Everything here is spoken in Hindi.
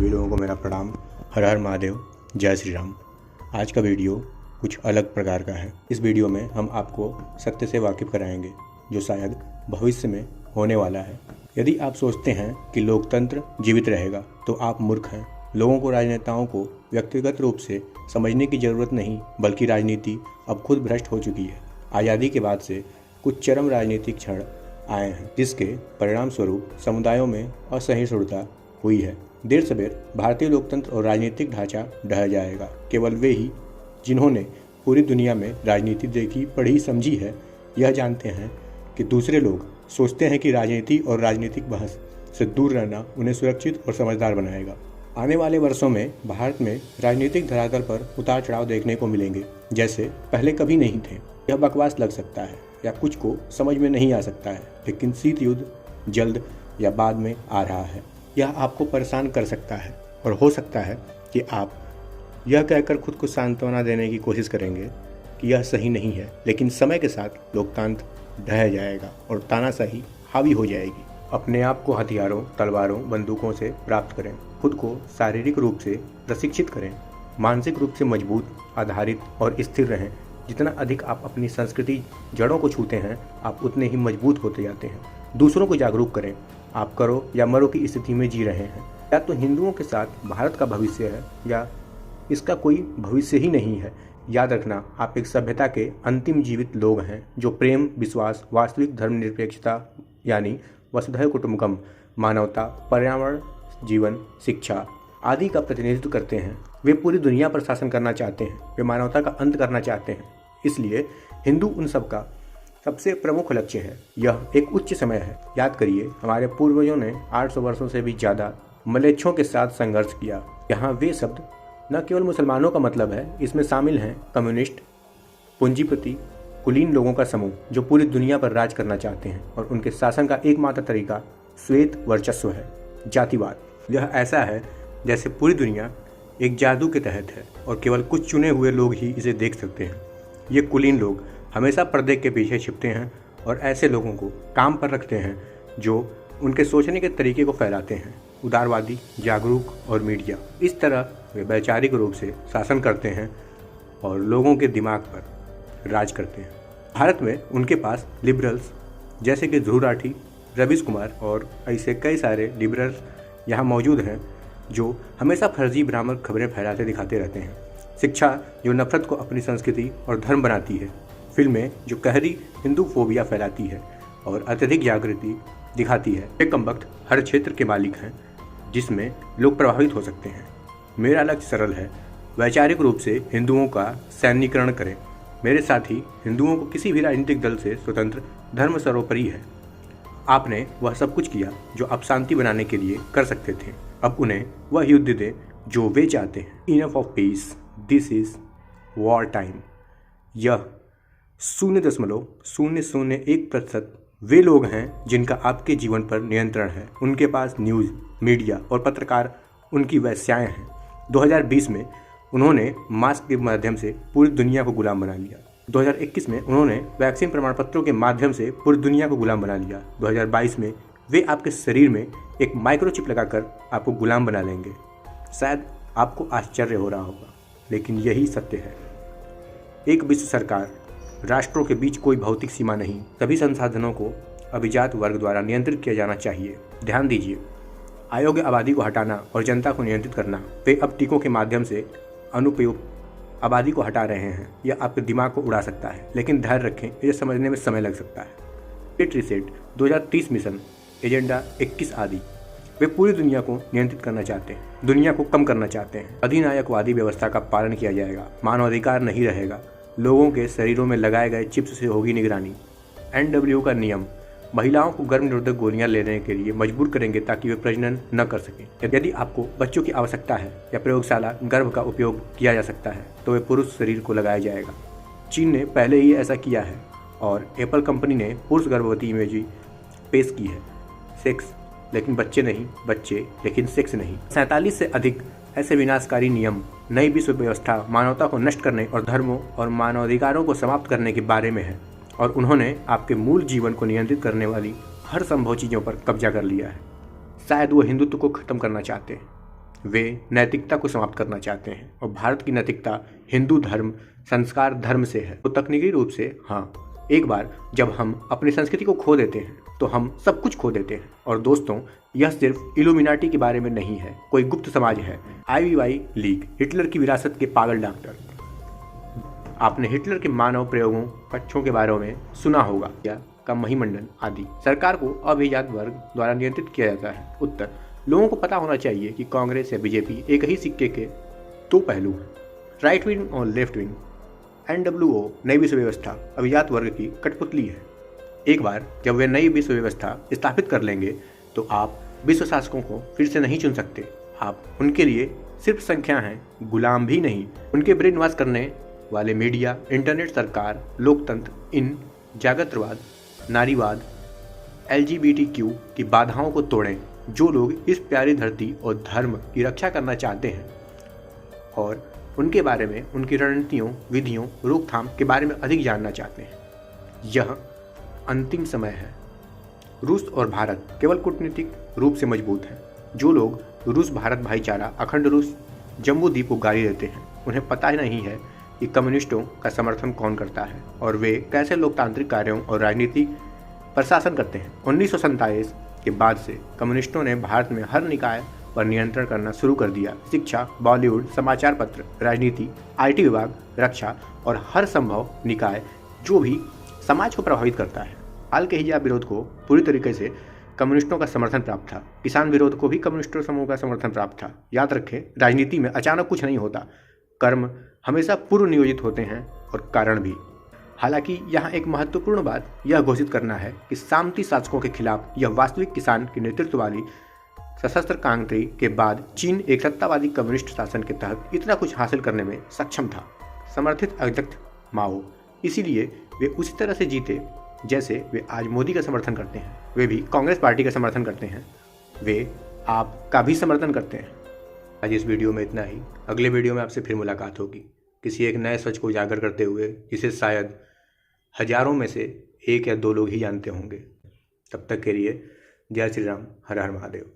सभी लोगों को मेरा प्रणाम। हर हर महादेव, जय श्री राम। आज का वीडियो कुछ अलग प्रकार का है। इस वीडियो में हम आपको सत्य से वाकिफ कराएंगे जो शायद भविष्य में होने वाला है। यदि आप सोचते हैं कि लोकतंत्र जीवित रहेगा तो आप मूर्ख हैं। लोगों को राजनेताओं को व्यक्तिगत रूप से समझने की ज़रूरत नहीं, बल्कि राजनीति अब खुद भ्रष्ट हो चुकी है। आज़ादी के बाद से कुछ चरम राजनीतिक क्षण आए हैं जिसके परिणाम स्वरूप समुदायों में असहिष्णुता हुई है। देर सवेर भारतीय लोकतंत्र और राजनीतिक ढांचा ढह जाएगा। केवल वे ही जिन्होंने पूरी दुनिया में राजनीति देखी, पढ़ी, समझी है, यह जानते हैं कि दूसरे लोग सोचते हैं कि राजनीति और राजनीतिक बहस से दूर रहना उन्हें सुरक्षित और समझदार बनाएगा। आने वाले वर्षों में भारत में राजनीतिक धरातल पर उतार चढ़ाव देखने को मिलेंगे जैसे पहले कभी नहीं थे। यह बकवास लग सकता है या कुछ को समझ में नहीं आ सकता है, लेकिन शीत युद्ध जल्द या बाद में आ रहा है। यह आपको परेशान कर सकता है और हो सकता है कि आप यह कहकर खुद को सांत्वना देने की कोशिश करेंगे कि यह सही नहीं है, लेकिन समय के साथ लोकतंत्र ढह जाएगा और तानाशाही हावी हो जाएगी। अपने आप को हथियारों, तलवारों, बंदूकों से प्राप्त करें। खुद को शारीरिक रूप से प्रशिक्षित करें। मानसिक रूप से मजबूत, आधारित और स्थिर रहें। जितना अधिक आप अपनी संस्कृति जड़ों को छूते हैं, आप उतने ही मजबूत होते जाते हैं। दूसरों को जागरूक करें। आप करो या मरो की स्थिति में जी रहे हैं। या तो हिंदुओं के साथ भारत का भविष्य है या इसका कोई भविष्य ही नहीं है। याद रखना, आप एक सभ्यता के अंतिम जीवित लोग हैं जो प्रेम, विश्वास, वास्तविक धर्मनिरपेक्षता यानी वसुधैव कुटुंबकम, मानवता, पर्यावरण, जीवन, शिक्षा आदि का प्रतिनिधित्व करते हैं। वे पूरी दुनिया पर शासन करना चाहते हैं। वे मानवता का अंत करना चाहते हैं। इसलिए हिंदू उन सब का सबसे प्रमुख लक्ष्य है। यह एक उच्च समय है। याद करिए, हमारे पूर्वजों ने 800 वर्षों से भी ज़्यादा मलेच्छों के साथ संघर्ष किया। यहाँ वे शब्द न केवल मुसलमानों का मतलब है, इसमें शामिल हैं कम्युनिस्ट, पूंजीपति, कुलीन लोगों का समूह जो पूरी दुनिया पर राज करना चाहते हैं और उनके शासन का एकमात्र तरीका श्वेत वर्चस्व है, जातिवाद। यह ऐसा है जैसे पूरी दुनिया एक जादू के तहत है और केवल कुछ चुने हुए लोग ही इसे देख सकते हैं। ये कुलीन लोग हमेशा पर्दे के पीछे छिपते हैं और ऐसे लोगों को काम पर रखते हैं जो उनके सोचने के तरीके को फैलाते हैं। उदारवादी, जागरूक और मीडिया। इस तरह वे वैचारिक रूप से शासन करते हैं और लोगों के दिमाग पर राज करते हैं। भारत में उनके पास लिबरल्स जैसे कि ध्रुव राठी, रवीश कुमार और ऐसे कई सारे लिबरल्स यहाँ मौजूद हैं जो हमेशा फर्जी भ्रामक खबरें फैलाते दिखाते रहते हैं। शिक्षा जो नफरत को अपनी संस्कृति और धर्म बनाती है। फिल्में जो गहरी हिंदू फोबिया फैलाती है और अत्यधिक जागृति दिखाती है। ये कमबख्त हर क्षेत्र के मालिक हैं जिसमें लोग प्रभावित हो सकते हैं। मेरा लक्ष्य सरल है, वैचारिक रूप से हिंदुओं का सैन्यीकरण करें। मेरे साथी हिंदुओं को किसी भी राजनीतिक दल से स्वतंत्र, धर्म सर्वोपरि है। आपने वह सब कुछ किया जो आप शांति बनाने के लिए कर सकते थे। अब उन्हें वह युद्ध दें जो वे चाहते हैं। Enough of peace, this is war time. यह 0.001% वे लोग हैं जिनका आपके जीवन पर नियंत्रण है। उनके पास न्यूज़, मीडिया और पत्रकार उनकी वेश्याएं हैं। 2020 में उन्होंने मास्क के माध्यम से पूरी दुनिया को गुलाम बना लिया। 2021 में उन्होंने वैक्सीन प्रमाण पत्रों के माध्यम से पूरी दुनिया को गुलाम बना लिया। 2022 में वे आपके शरीर में एक माइक्रोचिप लगाकर आपको गुलाम बना लेंगे। शायद आपको आश्चर्य हो रहा होगा, लेकिन यही सत्य है। एक विश्व सरकार, राष्ट्रों के बीच कोई भौतिक सीमा नहीं। सभी संसाधनों को अभिजात वर्ग द्वारा नियंत्रित किया जाना चाहिए। ध्यान दीजिए, अयोग्य आबादी को हटाना और जनता को नियंत्रित करना। वे अब टीकों के माध्यम से अनुपयुक्त आबादी को हटा रहे हैं। यह आपके दिमाग को उड़ा सकता है, लेकिन धैर्य रखें, इसे समझने में समय लग सकता है। ग्रेट रीसेट, 2030 मिशन, एजेंडा 21 आदि। वे पूरी दुनिया को नियंत्रित करना चाहते हैं, दुनिया को कम करना चाहते हैं। अधिनायकवादी व्यवस्था का पालन किया जाएगा, मानवाधिकार नहीं रहेगा। लोगों के शरीरों में लगाए गए चिप्स से होगी निगरानी। NW का नियम महिलाओं को गर्भ निरोधक गोलियां लेने के लिए मजबूर करेंगे ताकि वे प्रजनन न कर सकें। यदि आपको बच्चों की आवश्यकता है या प्रयोगशाला गर्भ का उपयोग किया जा सकता है तो वे पुरुष शरीर को लगाया जाएगा। चीन ने पहले ही ऐसा किया है और एप्पल कंपनी ने पुरुष गर्भवती इमेज पेश की है। सेक्स लेकिन बच्चे नहीं, बच्चे लेकिन सेक्स नहीं। 47 से अधिक ऐसे विनाशकारी नियम नई विश्व व्यवस्था मानवता को नष्ट करने और धर्मों और मानवाधिकारों को समाप्त करने के बारे में है और उन्होंने आपके मूल जीवन को नियंत्रित करने वाली हर संभव चीज़ों पर कब्जा कर लिया है। शायद वो हिंदुत्व को ख़त्म करना चाहते हैं, वे नैतिकता को समाप्त करना चाहते हैं और भारत की नैतिकता हिंदू धर्म संस्कार धर्म से है। तो तकनीकी रूप से हाँ, एक बार जब हम अपनी संस्कृति को खो देते हैं तो हम सब कुछ खो देते हैं। और दोस्तों, यह सिर्फ इल्यूमिनाटी के बारे में नहीं है, कोई गुप्त समाज है, IVY लीग, हिटलर की विरासत के पागल डॉक्टर। आपने हिटलर के मानव प्रयोगों पक्षों के बारे में सुना होगा या का महिमंडन आदि। सरकार को अभिजात वर्ग द्वारा नियंत्रित किया जाता है। उत्तर, लोगों को पता होना चाहिए कि कांग्रेस या बीजेपी एक ही सिक्के के दो पहलू हैं, राइट विंग और लेफ्ट विंग। NWO नई विश्व व्यवस्था अभिजात वर्ग की कठपुतली है। एक बार जब वे नई विश्व व्यवस्था स्थापित कर लेंगे तो आप विश्व शासकों को फिर से नहीं चुन सकते। आप उनके लिए सिर्फ संख्या हैं, गुलाम भी नहीं। उनके ब्रेन वॉश करने वाले मीडिया, इंटरनेट, सरकार, लोकतंत्र, इन जागतवाद, नारीवाद, LGBTQ की बाधाओं को तोड़ें। जो लोग इस प्यारी धरती और धर्म की रक्षा करना चाहते हैं और उनके बारे में, उनकी रणनीतियों, विधियों, रोकथाम के बारे में अधिक जानना चाहते हैं, यह अंतिम समय है। रूस और भारत केवल कूटनीतिक रूप से मजबूत हैं। जो लोग रूस भारत भाईचारा, अखंड रूस, जम्बू द्वीप को गाली देते हैं, उन्हें पता ही नहीं है कि कम्युनिस्टों का समर्थन कौन करता है और वे कैसे लोकतांत्रिक कार्यों और राजनीति पर शासन करते हैं। 1947 के बाद से कम्युनिस्टों ने भारत में हर निकाय पर नियंत्रण करना शुरू कर दिया। शिक्षा, बॉलीवुड, समाचार पत्र, राजनीति, IT विभाग, रक्षा और हर संभव निकाय जो भी समाज को प्रभावित करता है। हाल के हिजाब विरोध को पूरी तरीके से कम्युनिस्टों का समर्थन प्राप्त था। किसान विरोध को भी कम्युनिस्टों समूह का समर्थन प्राप्त था। याद रखें, राजनीति में अचानक कुछ नहीं होता, कर्म हमेशा पूर्व नियोजित होते हैं और कारण भी। हालांकि यहाँ एक महत्वपूर्ण बात यह घोषित करना है कि सामंती शासकों के खिलाफ यह वास्तविक किसान के नेतृत्व वाली सशस्त्र क्रांति के बाद चीन एक सत्तावादी कम्युनिस्ट शासन के तहत इतना कुछ हासिल करने में सक्षम था। समर्थित अध्यक्ष माओ, इसीलिए वे उसी तरह से जीते जैसे वे आज मोदी का समर्थन करते हैं। वे भी कांग्रेस पार्टी का समर्थन करते हैं, वे आपका भी समर्थन करते हैं। आज इस वीडियो में इतना ही। अगले वीडियो में आपसे फिर मुलाकात होगी किसी एक नए सच को उजागर करते हुए, जिसे शायद हजारों में से 1 या 2 लोग ही जानते होंगे। तब तक के लिए जय श्री राम, हर हर महादेव।